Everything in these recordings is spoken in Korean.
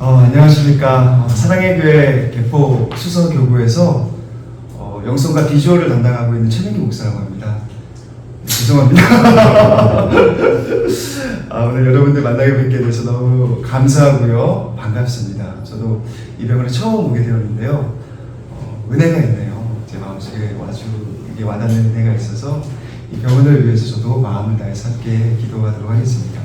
안녕하십니까. 사랑의 교회 개포 수서교구에서 영성과 비주얼을 담당하고 있는 최민기 목사라고 합니다. 죄송합니다. 오늘 여러분들 만나게 뵙게 돼서 너무 감사하고요. 반갑습니다. 저도 이 병원에 처음 오게 되었는데요. 은혜가 있네요. 제 마음속에 아주 이게 와닿는 은혜가 있어서 이 병원을 위해서 저도 마음을 다해서 함께 기도하도록 하겠습니다.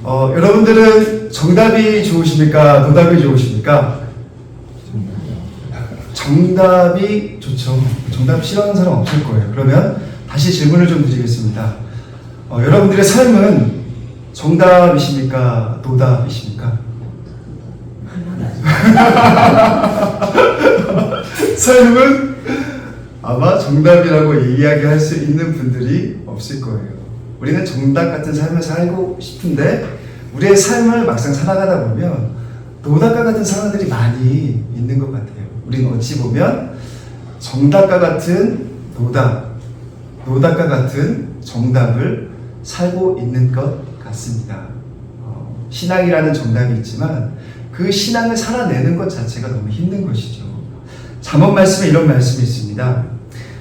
여러분들은 정답이 좋으십니까? 노답이 좋으십니까? 정답이 좋죠. 정답 싫어하는 사람 없을 거예요. 그러면 다시 질문을 좀 드리겠습니다. 여러분들의 삶은 정답이십니까? 노답이십니까? 삶은 아마 정답이라고 이야기할 수 있는 분들이 없을 거예요. 우리는 정답 같은 삶을 살고 싶은데 우리의 삶을 막상 살아가다 보면 노답과 같은 상황들이 많이 있는 것 같아요. 우리는 어찌 보면 정답과 같은 노답, 노답과 같은 정답을 살고 있는 것 같습니다. 신앙이라는 정답이 있지만 그 신앙을 살아내는 것 자체가 너무 힘든 것이죠. 잠언 말씀에 이런 말씀이 있습니다.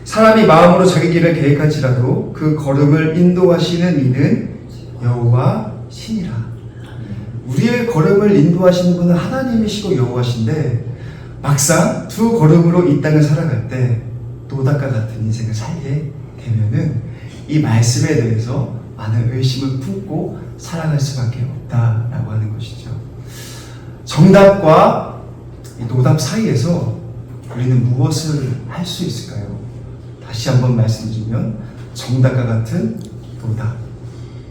사람이 마음으로 자기 길을 계획할지라도 그 걸음을 인도하시는 이는 여호와 신이라. 우리의 걸음을 인도하시는 분은 하나님이시고 여호와신데 막상 두 걸음으로 이 땅을 살아갈 때 노답과 같은 인생을 살게 되면은 이 말씀에 대해서 많은 의심을 품고 살아갈 수밖에 없다라고 하는 것이죠. 정답과 이 노답 사이에서 우리는 무엇을 할 수 있을까요? 다시 한번 말씀드리면 정답과 같은 노답,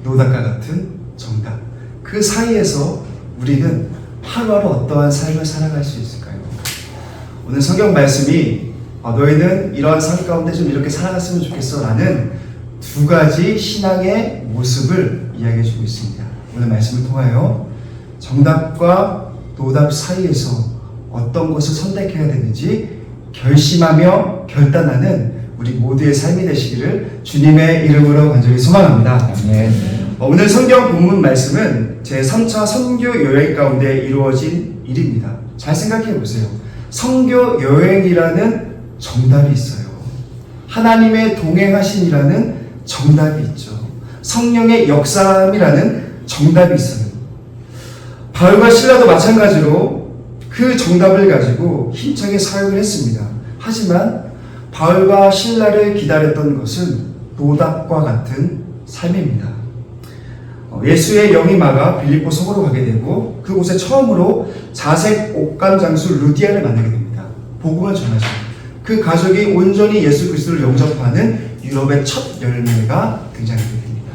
노답과 같은 정답, 그 사이에서 우리는 하루하루 어떠한 삶을 살아갈 수 있을까요? 오늘 성경 말씀이 너희는 이러한 삶 가운데 좀 이렇게 살아갔으면 좋겠어 라는 두 가지 신앙의 모습을 이야기해 주고 있습니다. 오늘 말씀을 통하여 정답과 노답 사이에서 어떤 것을 선택해야 되는지 결심하며 결단하는 우리 모두의 삶이 되시기를 주님의 이름으로 간절히 소망합니다. 오늘 성경 본문 말씀은 제 3차 선교 여행 가운데 이루어진 일입니다. 잘 생각해 보세요. 선교 여행이라는 정답이 있어요. 하나님의 동행하심이라는 정답이 있죠. 성령의 역사함이라는 정답이 있어요. 바울과 실라도 마찬가지로 그 정답을 가지고 힘차게 사역을 했습니다. 하지만 바울과 신라를 기다렸던 것은 노답과 같은 삶입니다. 예수의 영이 막아 빌립보 성으로 가게 되고 그곳에 처음으로 자색 옥간 장수 루디아를 만나게 됩니다. 복음을 전하죠. 그 가족이 온전히 예수 그리스도를 영접하는 유럽의 첫 열매가 등장하게 됩니다.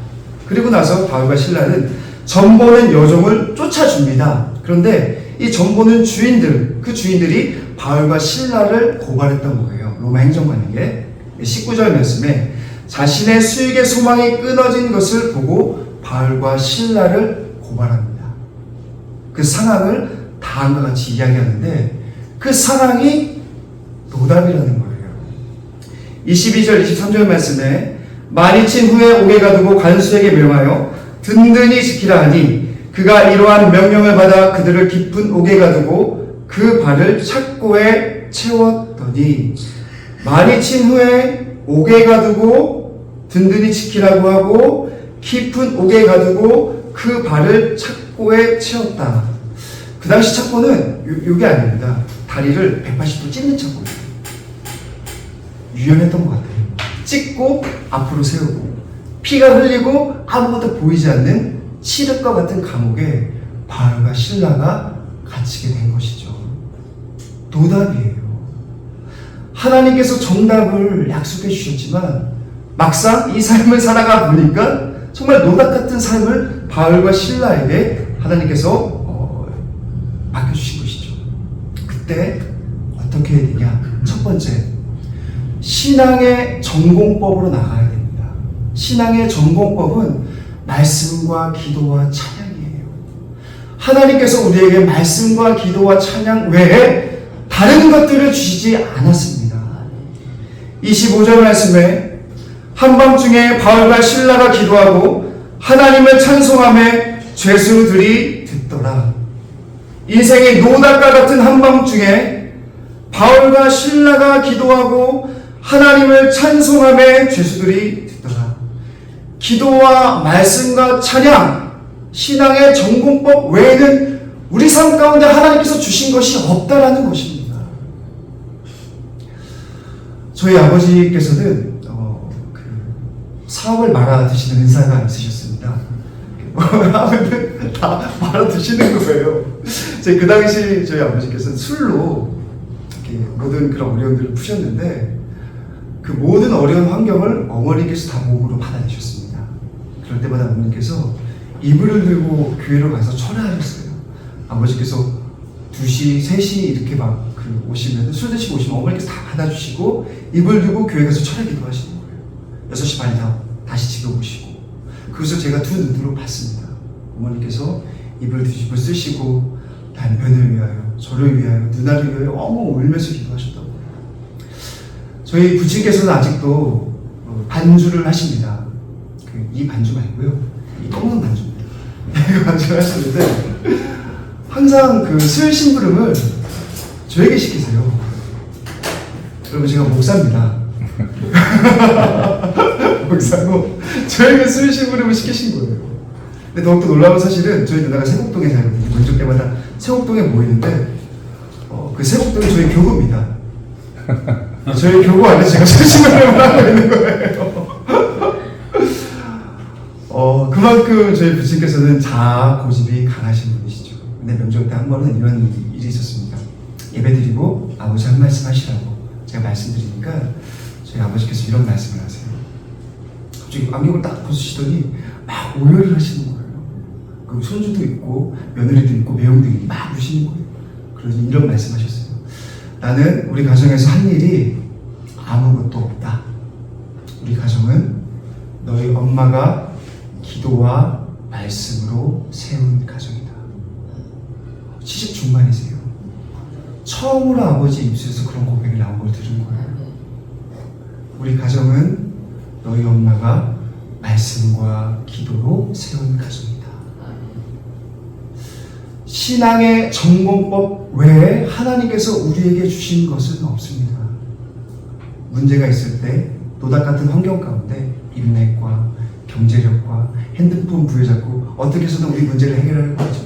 그리고 나서 바울과 신라는 전보는 여종을 쫓아줍니다. 그런데 이 전보는 주인들, 그 주인들이 바울과 신라를 고발했던 거예요. 로마 행정관에게 19절 말씀에 자신의 수익의 소망이 끊어진 것을 보고 바울과 신라를 고발합니다. 그 상황을 다음과 같이 이야기하는데 그 상황이 노답이라는 거예요. 22절 23절 말씀에 많이 친 후에 옥에 가두고 간수에게 명하여 든든히 지키라 하니 그가 이러한 명령을 받아 그들을 깊은 옥에 가두고 그 발을 착고에 채웠더니 많이 친 후에 옥에 가두고 든든히 지키라고 하고 깊은 옥에 가두고 그 발을 착고에 채웠다. 그 당시 착고는 요게 아닙니다. 다리를 180도 찢는 착고예요. 유연했던 것 같아요. 찢고 앞으로 세우고 피가 흘리고 아무것도 보이지 않는 칠흑과 같은 감옥에 바울과 신라가 갇히게 된 것이죠. 노답이에요. 하나님께서 정답을 약속해 주셨지만 막상 이 삶을 살아가 보니까 정말 노답 같은 삶을 바울과 신라에게 하나님께서 맡겨주신 것이죠. 그때 어떻게 해야 되냐? 첫 번째, 신앙의 전공법으로 나가야 됩니다. 신앙의 전공법은 말씀과 기도와 찬양이에요. 하나님께서 우리에게 말씀과 기도와 찬양 외에 다른 것들을 주시지 않았습니다. 25절 말씀에 한밤중에 바울과 신라가 기도하고 하나님을 찬송하며 죄수들이 듣더라. 인생의 노닥과 같은 한밤중에 바울과 실라가 기도하고 하나님을 찬송함에 죄수들이 듣더라. 기도와 말씀과 찬양, 신앙의 전공법 외에는 우리 삶 가운데 하나님께서 주신 것이 없다라는 것입니다. 저희 아버지께서는 사업을 말아 드시는 은사가 있으셨습니다. 하면은 다 말아 드시는 거예요. 그 당시 저희 아버지께서는 술로 이렇게 모든 그런 어려움들을 푸셨는데 그 모든 어려운 환경을 어머니께서 다 몸으로 받아내셨습니다. 그럴 때마다 어머니께서 이불을 들고 교회로 가서 철회하셨어요. 아버지께서 2시, 3시 이렇게 막 오시면 술 드시고 오시면 어머니께서 다 받아주시고 이불 들고 교회 가서 철회 기도하시는 거예요. 6시 반에 다시 집에 오시고 그래서 제가 두 눈으로 봤습니다. 어머니께서 이불 뒤집어 쓰시고 남편을 위하여, 저를 위하여, 누나를 위하여 어머 울면서 기도하셨다고. 저희 부친께서는 아직도 반주를 하십니다. 이 반주 말고요, 이 검은 반주입니다. 이 반주를 하시는데 항상 술 심부름을 저에게 시키세요. 여러분, 제가 목사입니다. 목사고 저에게 술 심부름을 시키신 거예요. 근데 더욱더 놀라운 사실은 저희 누나가 세곡동에 살거든요. 명절 때마다 세곡동에 모이는데 그 세곡동이 저희 교구입니다. 저희 교구 안에 제가 술 심부름을 하고 있는 거예요. 그만큼 저희 부친께서는 자아 고집이 강하신 분이시죠. 근데 명절 때 한 번은 이런 일이 있었습니다. 예배드리고 아버지 한 말씀 하시라고 제가 말씀드리니까 저희 아버지께서 이런 말씀을 하세요. 갑자기 안경을 딱 벗으시더니 막 오열을 하시는 거예요. 그 손주도 있고 며느리도 있고 매형들이 막 우시는 거예요. 그래서 이런 말씀하셨어요. 나는 우리 가정에서 한 일이 아무것도 없다. 우리 가정은 너희 엄마가 기도와 말씀으로 세운 가정이다. 70 중반이세요. 처음으로 아버지 입술에서 그런 고백이 나온 걸 들은 거예요. 우리 가정은 너희 엄마가 말씀과 기도로 세운 가정이다. 신앙의 전공법 외에 하나님께서 우리에게 주신 것은 없습니다. 문제가 있을 때 노닥 같은 환경 가운데 인맥과 경제력과 핸드폰 부여잡고 어떻게 해서든 우리 문제를 해결하려고 하죠.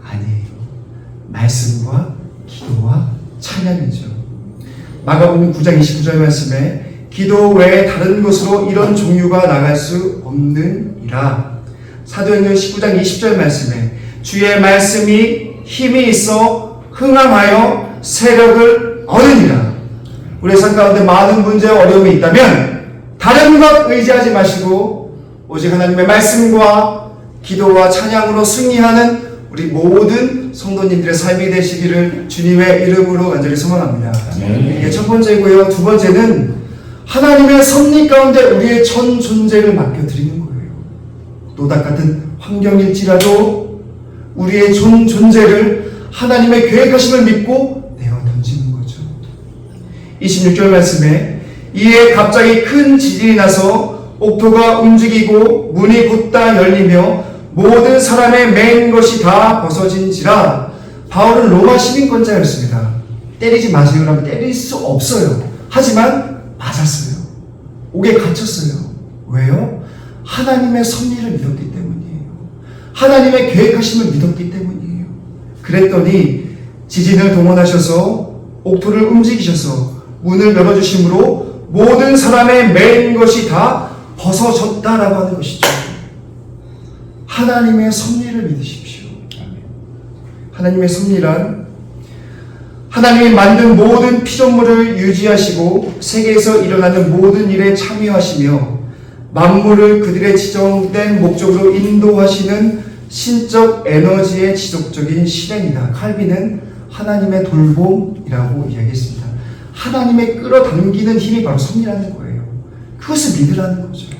아니에요. 말씀과 기도와 찬양이죠. 마가복음 9장 29절 말씀에 기도 외에 다른 것으로 이런 종류가 나갈 수 없느니라. 사도행전 19장 20절 말씀에 주의 말씀이 힘이 있어 흥함하여 세력을 얻으니라. 우리의 삶 가운데 많은 문제와 어려움이 있다면 다른 것 의지하지 마시고 오직 하나님의 말씀과 기도와 찬양으로 승리하는 우리 모든 성도님들의 삶이 되시기를 주님의 이름으로 간절히 소망합니다. 이게 첫 번째고요. 두 번째는 하나님의 섭리 가운데 우리의 전 존재를 맡겨드리는 거예요. 노닥 같은 환경일지라도 우리의 전 존재를 하나님의 계획하심을 믿고 내어 던지는 거죠. 26절 말씀에 이에 갑자기 큰 지진이 나서 옥토가 움직이고 문이 곧다 열리며 모든 사람의 맨 것이 다 벗어진지라. 바울은 로마 시민권자였습니다. 때리지 마세요라면 때릴 수 없어요. 하지만 맞았어요. 옥에 갇혔어요. 왜요? 하나님의 섭리를 믿었기 때문이에요. 하나님의 계획하심을 믿었기 때문이에요. 그랬더니 지진을 동원하셔서 옥토를 움직이셔서 문을 열어주심으로 모든 사람의 맨 것이 다 벗어졌다라고 하는 것이죠. 하나님의 섭리를 믿으십시오. 하나님의 섭리란 하나님이 만든 모든 피조물을 유지하시고 세계에서 일어나는 모든 일에 참여하시며 만물을 그들의 지정된 목적으로 인도하시는 신적 에너지의 지속적인 실행이다. 칼빈은 하나님의 돌봄이라고 이야기했습니다. 하나님의 끌어당기는 힘이 바로 섭리라는 거예요. 그것을 믿으라는 거죠.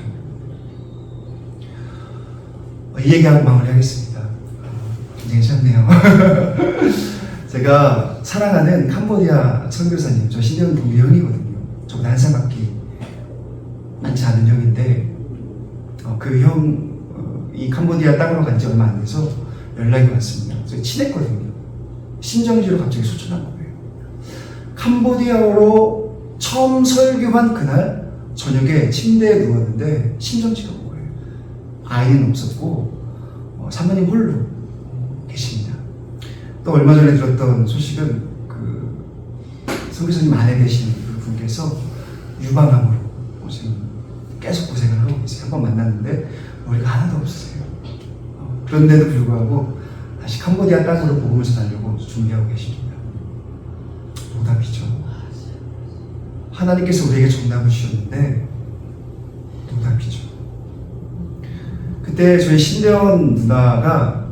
이 얘기하고 마무리하겠습니다. 굉장히 짧네요. 제가 사랑하는 캄보디아 선교사님, 저 신년 동기 형이거든요. 저보다 한 살밖에 많지 않은 형인데 그 형 이 캄보디아 땅으로 간 지 얼마 안 돼서 연락이 왔습니다. 저희 친했거든요. 신정지로 갑자기 소천한 거예요. 캄보디아로 처음 설교한 그날 저녁에 침대에 누웠는데 신정지가 온 거예요. 아이는 없었고 사모님 홀로 계십니다. 또 얼마 전에 들었던 소식은 그 선교사님 아내 되신 그 분께서 유방암으로 지금 계속 고생을 하고 계세요. 한번 만났는데 머리가 하나도 없으세요. 그런데도 불구하고 다시 캄보디아 땅으로 복음을 전하려고 준비하고 계십니다. 노답이죠. 하나님께서 우리에게 정답을 주셨는데 노답이죠. 그때 저희 신대원 누나가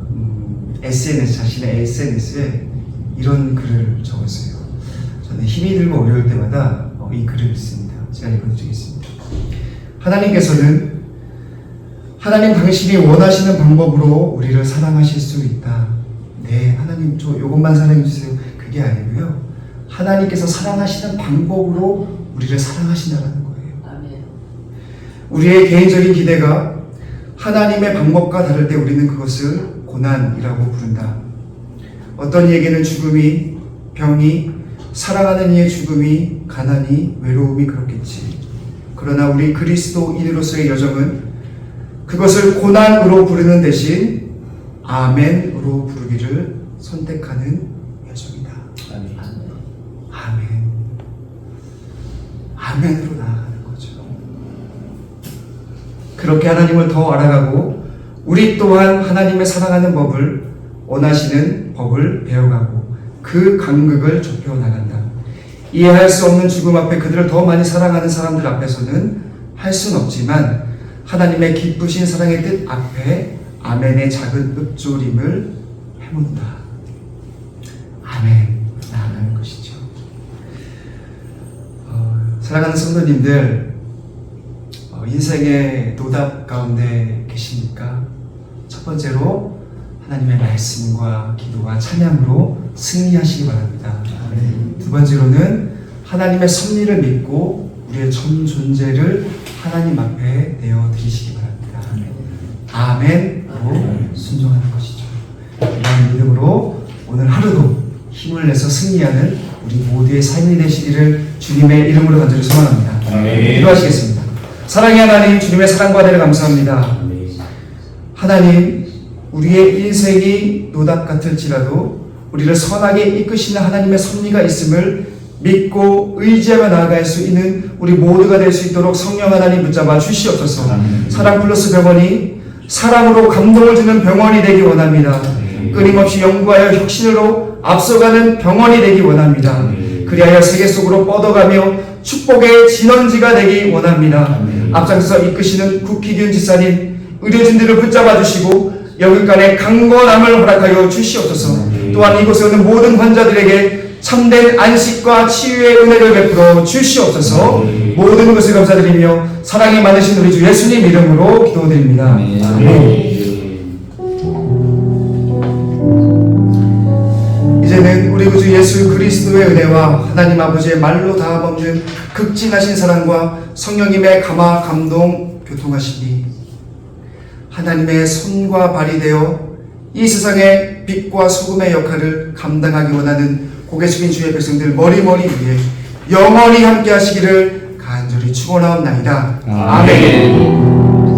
SNS, 자신의 SNS에 이런 글을 적었어요. 저는 힘이 들고 어려울 때마다 이 글을 읽습니다. 제가 읽어드리겠습니다. 하나님께서는 하나님 당신이 원하시는 방법으로 우리를 사랑하실 수 있다. 네, 하나님 저 요것만 사랑해주세요. 그게 아니고요. 하나님께서 사랑하시는 방법으로 우리를 사랑하신다는 거예요. 아멘. 우리의 개인적인 기대가 하나님의 방법과 다를 때 우리는 그것을 고난이라고 부른다. 어떤 이에게는 죽음이, 병이, 사랑하는 이의 죽음이, 가난이, 외로움이 그렇겠지. 그러나 우리 그리스도인으로서의 여정은 그것을 고난으로 부르는 대신 아멘으로 부르기를 선택하는 여정이다. 아멘. 아멘. 아멘으로 나아가는 거죠. 그렇게 하나님을 더 알아가고 우리 또한 하나님의 사랑하는 법을 원하시는 법을 배워가고 그 간극을 좁혀 나간다. 이해할 수 없는 죽음 앞에 그들을 더 많이 사랑하는 사람들 앞에서는 할 수는 없지만 하나님의 기쁘신 사랑의 뜻 앞에 아멘의 작은 읊조림을 해본다. 아멘. 나아가는 것이죠. 사랑하는 성도님들, 인생의 노답 가운데 계십니까? 첫 번째로 하나님의 말씀과 기도와 찬양으로 승리하시기 바랍니다. 두 번째로는 하나님의 섭리를 믿고 우리의 전 존재를 하나님 앞에 내어드리시기 바랍니다. 아멘으로 순종하는 것이죠. 이런 믿음으로 오늘 하루도 힘을 내서 승리하는 우리 모두의 삶이 되시기를 주님의 이름으로 간절히 소망합니다. 기도하시겠습니다. 사랑의 하나님, 주님의 사랑과 은혜를 감사합니다. 하나님, 우리의 인생이 노답 같을지라도 우리를 선하게 이끄시는 하나님의 섭리가 있음을 믿고 의지하며 나아갈 수 있는 우리 모두가 될 수 있도록 성령 하나님 붙잡아 주시옵소서. 사랑 플러스 병원이 사랑으로 감동을 주는 병원이 되기 원합니다. 끊임없이 연구하여 혁신으로 앞서가는 병원이 되기 원합니다. 그리하여 세계 속으로 뻗어가며 축복의 진원지가 되기 원합니다. 앞장서 이끄시는 국희균 지사님, 의료진들을 붙잡아 주시고 여기간의 강건함을 허락하여 주시옵소서. 또한 이곳에 오는 모든 환자들에게 참된 안식과 치유의 은혜를 베풀어 주시옵소서. 모든 것을 감사드리며 사랑이 많으신 우리 주 예수님 이름으로 기도드립니다. 아멘. 이제는 우리 구주 예수 그리스도의 은혜와 하나님 아버지의 말로 다함없는 극진하신 사랑과 성령님의 감화 감동 교통하시니 하나님의 손과 발이 되어 이 세상의 빛과 소금의 역할을 감당하기 원하는 고개 숙인 주의 백성들 머리머리 위에 영원히 함께 하시기를 간절히 축원하옵나이다. 아멘.